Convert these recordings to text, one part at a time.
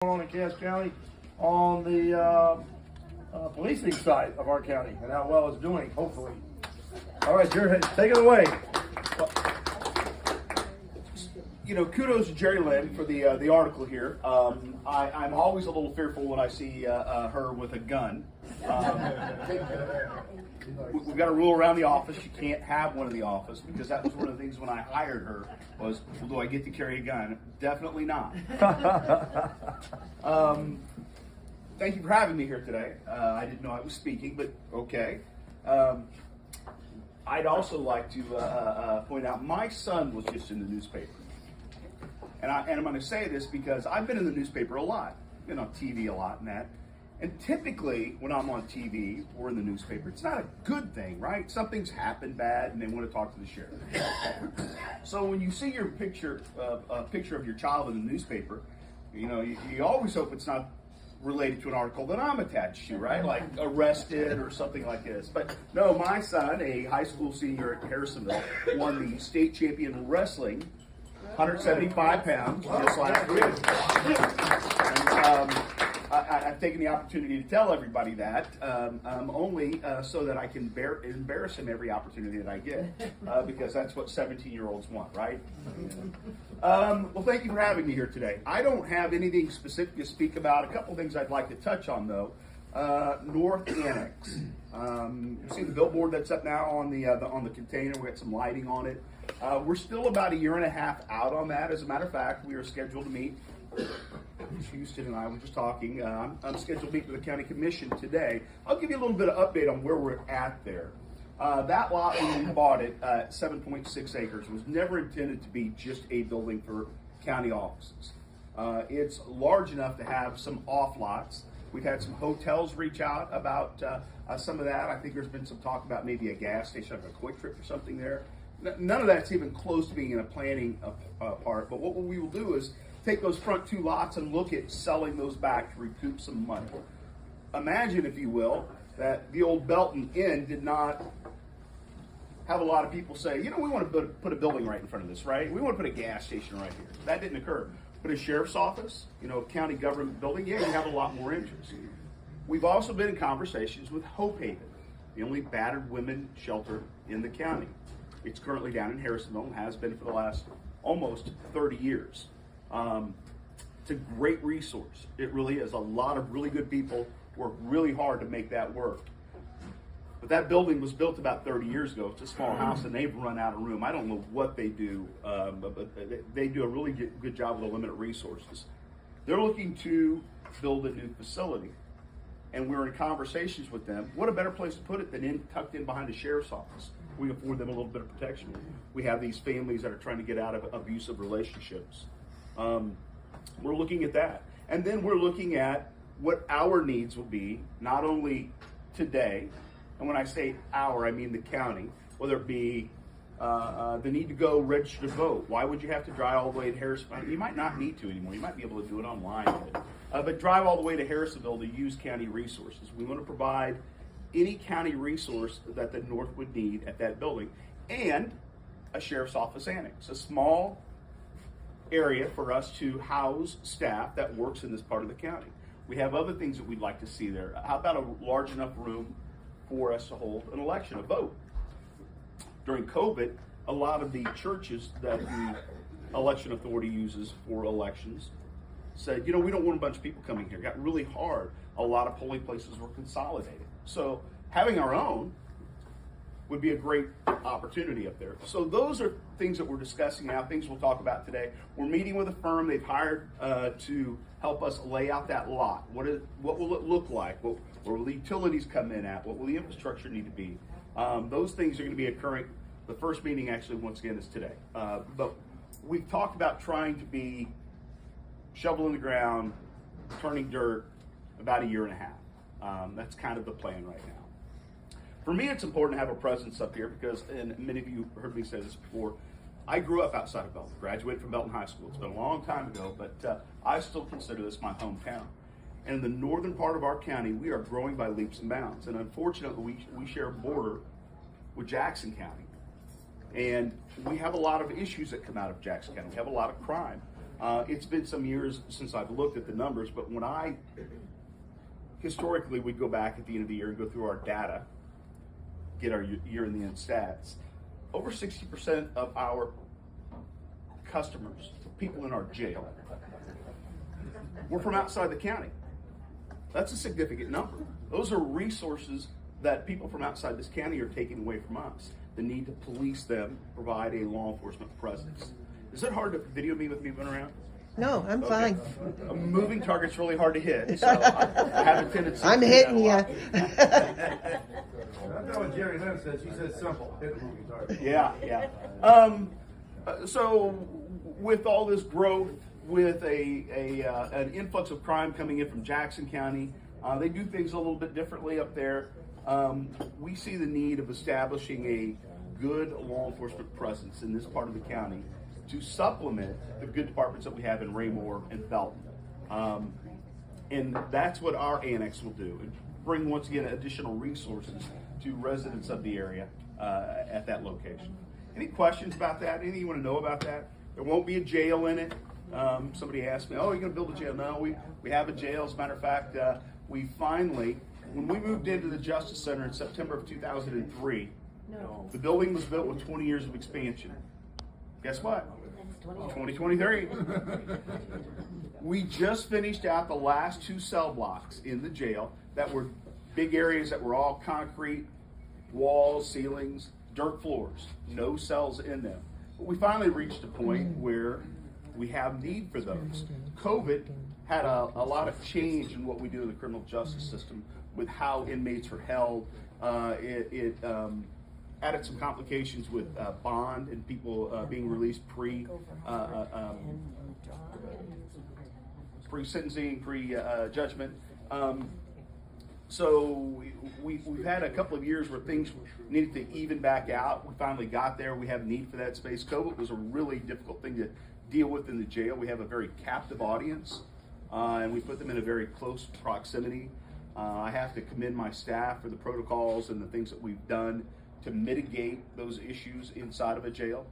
On in Cass County on the policing side of our county and how well it's doing, hopefully. All right, Jared, take it away. You know, kudos to Jerry Lynn for the article here. I'm always a little fearful when I see her with a gun. We've got a rule around the office. You can't have one in the office because that was one of the things when I hired her was, well, do I get to carry a gun? Definitely not. Thank you for having me here today. I didn't know I was speaking, but okay. I'd also like to point out my son was just in the newspaper. And I'm going to say this because I've been in the newspaper a lot, been on TV a lot and that. And typically, when I'm on TV or in the newspaper, it's not a good thing, right? Something's happened bad, and they want to talk to the sheriff. So when you see your picture, a picture of your child in the newspaper, you know, you always hope it's not related to an article that I'm attached to, right? Like arrested or something like this. But no, my son, a high school senior at Harrisonville, won the state champion wrestling, 175 pounds, just last week. And, I've taken the opportunity to tell everybody that, only so that I can embarrass him every opportunity that I get, because that's what 17-year-olds want, right? Well, thank you for having me here today. I don't have anything specific to speak about. A couple things I'd like to touch on, though. North Annex. You see the billboard that's up now on the container. We got some lighting on it. We're still about a year and a half out on that. As a matter of fact, we are scheduled to meet. Houston and I were just talking. I'm scheduled to meet with the county commission today. I'll give you a little bit of update on where we're at there. That lot, when we bought it, 7.6 acres, was never intended to be just a building for county offices. It's large enough to have some off lots. We've had some hotels reach out about some of that. I think there's been some talk about maybe a gas station, like a Quick Trip or something there. None of that's even close to being in a planning part, but what we will do is take those front two lots and look at selling those back to recoup some money. Imagine, if you will, that the old Belton Inn did not have a lot of people say, you know, we want to put a building right in front of this, right? We want to put a gas station right here. That didn't occur. But a sheriff's office, you know, county government building, yeah, you have a lot more interest. We've also been in conversations with Hope Haven, the only battered women shelter in the county. It's currently down in Harrisonville and has been for the last almost 30 years. It's a great resource. It really is. A lot of really good people work really hard to make that work. But that building was built about 30 years ago. It's a small house and they've run out of room. I don't know what they do, but they do a really good job with the limited resources. They're looking to build a new facility. And we're in conversations with them. What a better place to put it than tucked in behind the sheriff's office. We afford them a little bit of protection. We have these families that are trying to get out of abusive relationships. We're looking at that. And then we're looking at what our needs will be, not only today, and when I say our, I mean the county, whether it be the need to go register to vote. Why would you have to drive all the way to Harrisonville? You might not need to anymore. You might be able to do it online. But drive all the way to Harrisonville to use county resources. We want to provide any county resource that the North would need at that building, and a sheriff's office annex, a small area for us to house staff that works in this part of the county. We have other things that we'd like to see there. How about a large enough room for us to hold an election, a vote? During COVID, a lot of the churches that the election authority uses for elections said, you know, we don't want a bunch of people coming here. It got really hard. A lot of polling places were consolidated. So having our own would be a great opportunity up there. So those are things that we're discussing now, things we'll talk about today. We're meeting with a firm they've hired to help us lay out that lot. What will it look like? Where will the utilities come in at? What will the infrastructure need to be? Those things are going to be occurring. The first meeting actually, once again, is today. But we've talked about trying to be shovel in the ground, turning dirt, about a year and a half. That's kind of the plan right now. For me, it's important to have a presence up here because, and many of you heard me say this before, I grew up outside of Belton, graduated from Belton High School. It's been a long time ago, but I still consider this my hometown. And in the northern part of our county, we are growing by leaps and bounds. And unfortunately, we share a border with Jackson County. And we have a lot of issues that come out of Jackson County. We have a lot of crime. It's been some years since I've looked at the numbers, but historically, we'd go back at the end of the year and go through our data, get our year in the end stats. Over 60% of our customers, people in our jail, were from outside the county. That's a significant number. Those are resources that people from outside this county are taking away from us. The need to police them, provide a law enforcement presence. Is it hard to video me with me running around? No, I'm fine. A moving target's really hard to hit, so I have a tendency. I'm hitting you. That's not what Jerry Lynn says. She says simple. Hit the moving target. Yeah. So with all this growth, with an influx of crime coming in from Jackson County, they do things a little bit differently up there. We see the need of establishing a good law enforcement presence in this part of the county to supplement the good departments that we have in Raymore and Felton. And that's what our annex will do, and bring, once again, additional resources to residents of the area at that location. Any questions about that? Anything you want to know about that? There won't be a jail in it. Somebody asked me, oh, are you going to build a jail? No, we have a jail. As a matter of fact, we finally, when we moved into the Justice Center in September of 2003, the building was built with 20 years of expansion. Guess what? 2023. We just finished out the last 2 cell blocks in the jail that were big areas that were all concrete, walls, ceilings, dirt floors, no cells in them. But we finally reached a point where we have need for those. COVID had a lot of change in what we do in the criminal justice system with how inmates are held. It added some complications with bond and people being released pre-sentencing, pre-judgment. So we've had a couple of years where things needed to even back out. We finally got there. We have need for that space. COVID was a really difficult thing to deal with in the jail. We have a very captive audience, and we put them in a very close proximity. I have to commend my staff for the protocols and the things that we've done to mitigate those issues inside of a jail.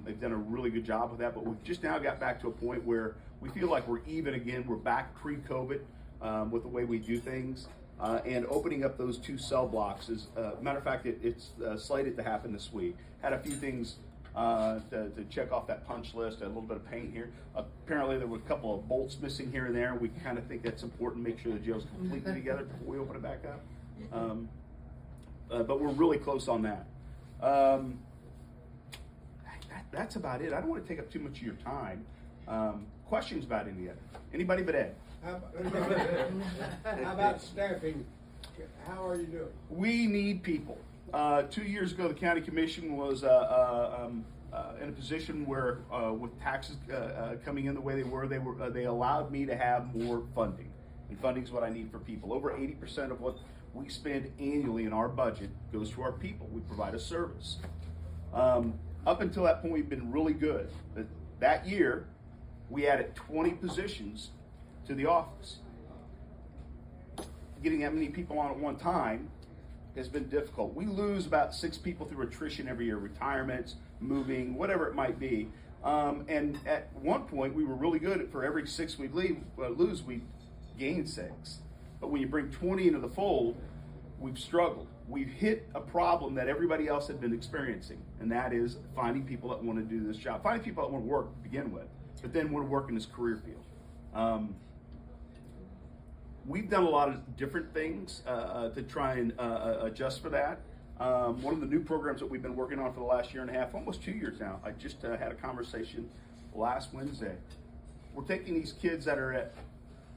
They've done a really good job with that, but we've just now got back to a point where we feel like we're even again. We're back pre-COVID with the way we do things. And opening up those 2 cell blocks is, matter of fact, it's slated to happen this week. Had a few things to check off that punch list, a little bit of paint here. Apparently there were a couple of bolts missing here and there. We kind of think that's important, make sure the jail's completely together before we open it back up. But we're really close on that. That's about it. I don't want to take up too much of your time. Questions about any of it? Anybody but Ed? How about staffing? How are you doing? We need people. 2 years ago, the county commission was in a position where, with taxes coming in the way they allowed me to have more funding. And funding is what I need for people. Over 80% of what we spend annually in our budget goes to our people. We provide a service. Up until that point, we've been really good. That year, we added 20 positions to the office. Getting that many people on at one time has been difficult. We lose about 6 people through attrition every year, retirements, moving, whatever it might be. And at one point, we were really good. For every 6 we lose, we gain 6. But when you bring 20 into the fold, we've struggled. We've hit a problem that everybody else had been experiencing, and that is finding people that want to do this job, finding people that want to work to begin with, but then want to work in this career field. We've done a lot of different things to try and adjust for that. One of the new programs that we've been working on for the last 1.5 years, almost 2 years now, I just had a conversation last Wednesday. We're taking these kids that are at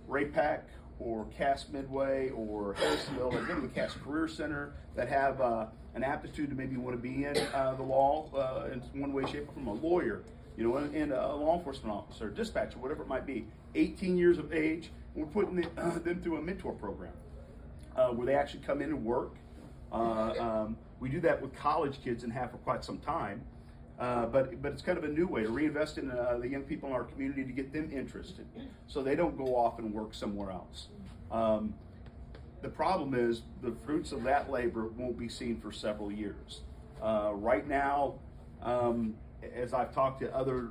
RayPec or Cass Midway or Harrisonville, that go to the Cass Career Center, that have an aptitude to maybe want to be in the law in one way, shape, or form, a lawyer, and a law enforcement officer, dispatcher, whatever it might be, 18 years of age. We're putting them through a mentor program where they actually come in and work. We do that with college kids and have for quite some time. But it's kind of a new way to reinvest in the young people in our community to get them interested so they don't go off and work somewhere else. The problem is the fruits of that labor won't be seen for several years. Right now, as I've talked to other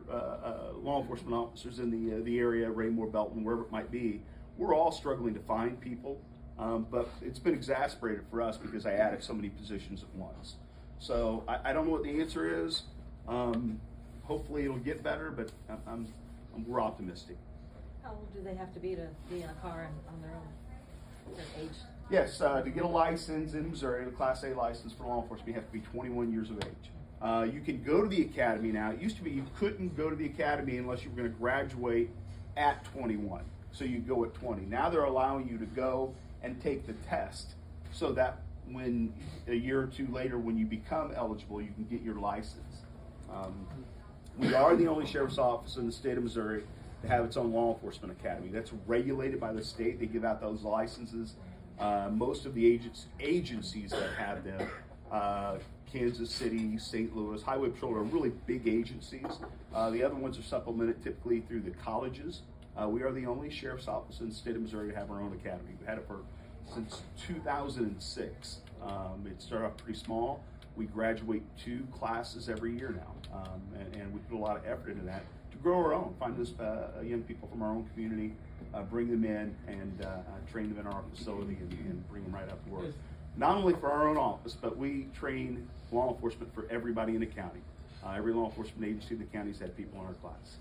law enforcement officers in the area, Raymore, Belton, wherever it might be, we're all struggling to find people. But it's been exacerbated for us because I added so many positions at once. So I don't know what the answer is. Hopefully it'll get better, but we're optimistic. How old do they have to be in a car and on their own? Their age? Yes, to get a license in Missouri, a Class A license for law enforcement, you have to be 21 years of age. You can go to the academy now. It used to be you couldn't go to the academy unless you were going to graduate at 21. So you go at 20. Now they're allowing you to go and take the test so that when a year or two later, when you become eligible, you can get your license. We are the only sheriff's office in the state of Missouri to have its own law enforcement academy. That's regulated by the state. They give out those licenses. Most of the agencies that have them, Kansas City, St. Louis, Highway Patrol are really big agencies. The other ones are supplemented typically through the colleges. We are the only sheriff's office in the state of Missouri to have our own academy. We've had it since 2006. It started off pretty small. We graduate 2 classes every year now, and we put a lot of effort into that to grow our own, find those young people from our own community, bring them in and train them in our facility and bring them right up to work. Not only for our own office, but we train law enforcement for everybody in the county. Every law enforcement agency in the county's had people in our class.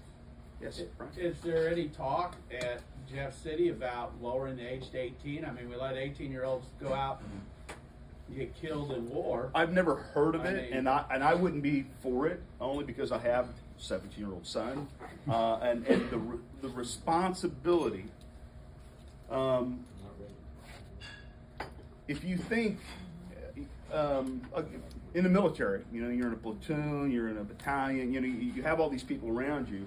Yes, Frank? Is there any talk at Jeff City about lowering the age to 18? I mean, we let 18-year-olds go out and get killed in war. I've never heard of it, and I wouldn't be for it, only because I have a 17-year-old son, and the responsibility. If you think in the military, you're in a platoon, you're in a battalion, you have all these people around you.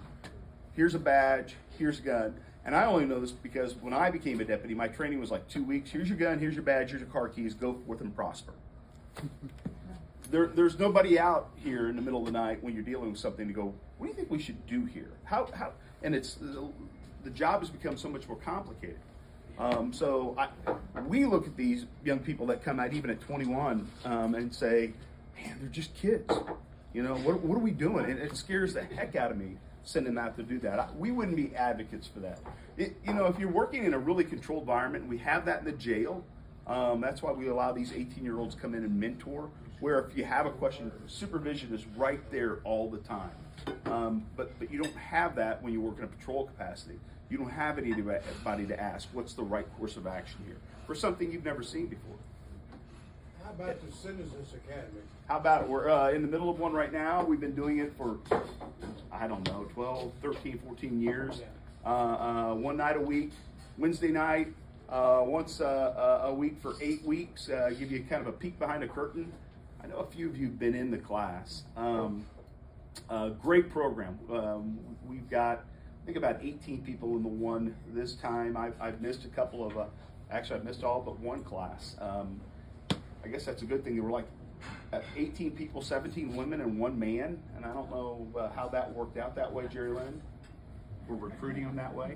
Here's a badge, here's a gun. And I only know this because when I became a deputy, my training was like 2 weeks. Here's your gun, here's your badge, here's your car keys, go forth and prosper. There's nobody out here in the middle of the night when you're dealing with something to go, what do you think we should do here? How? And the job has become so much more complicated. So we look at these young people that come out even at 21 and say, man, they're just kids. What are we doing? And it scares the heck out of me sending them out to do that. We wouldn't be advocates for that. If you're working in a really controlled environment, and we have that in the jail, that's why we allow these 18-year-olds come in and mentor, where if you have a question, supervision is right there all the time. But you don't have that when you work in a patrol capacity. You don't have anybody to ask, what's the right course of action here for something you've never seen before. How about the Citizens Academy? How about it? We're in the middle of one right now. We've been doing it for, 12, 13, 14 years. One night a week, Wednesday night, once a week for 8 weeks. Give you kind of a peek behind the curtain. I know a few of you have been in the class. Great program. We've got, I think, about 18 people in the one this time. I've missed a couple of, actually I've missed all but one class. I guess that's a good thing. There were like 18 people, 17 women and 1 man, and I don't know how that worked out that way, Jerry Lynn. We're recruiting them that way.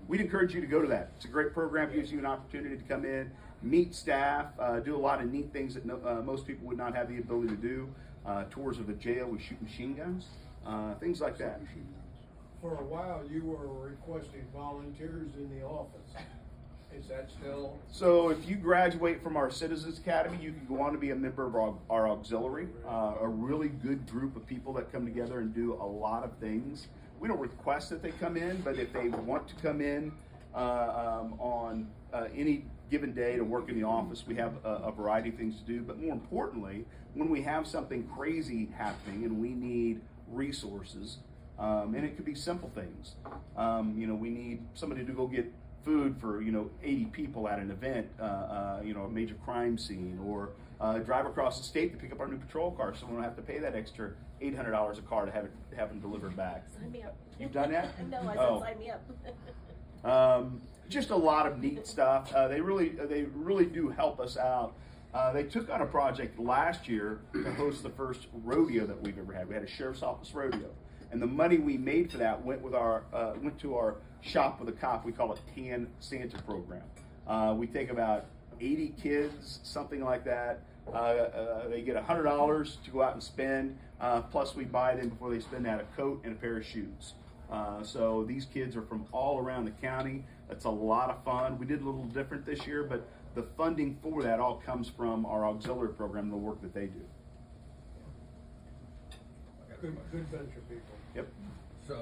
We'd encourage you to go to that. It's a great program. Gives you an opportunity to come in, meet staff, do a lot of neat things that most people would not have the ability to do. Tours of the jail, we shoot machine guns, things like that. For a while, you were requesting volunteers in the office. Is that still? So if you graduate from our Citizens Academy, you can go on to be a member of our auxiliary, a really good group of people that come together and do a lot of things. We don't request that they come in, but if they want to come in on any given day to work in the office, we have a variety of things to do. But more importantly, when we have something crazy happening and we need resources, and it could be simple things. We need somebody to go get food for 80 people at an event, a major crime scene, or drive across the state to pick up our new patrol car, so we don't have to pay that extra $800 a car to have them delivered back. Sign me up. You've done that? No, I said sign me up. Just a lot of neat stuff. They really do help us out. They took on a project last year to host the first rodeo that we've ever had. We had a sheriff's office rodeo, and the money we made for that went to our Shop with a Cop. We call it Tan Santa program. We take about 80 kids, something like that, They get $100 to go out and spend. Plus, we buy them before they spend that a coat and a pair of shoes. So these kids are from all around the county. It's a lot of fun. We did a little different this year, but the funding for that all comes from our auxiliary program, the work that they do. Good bunch of people. Yep. So,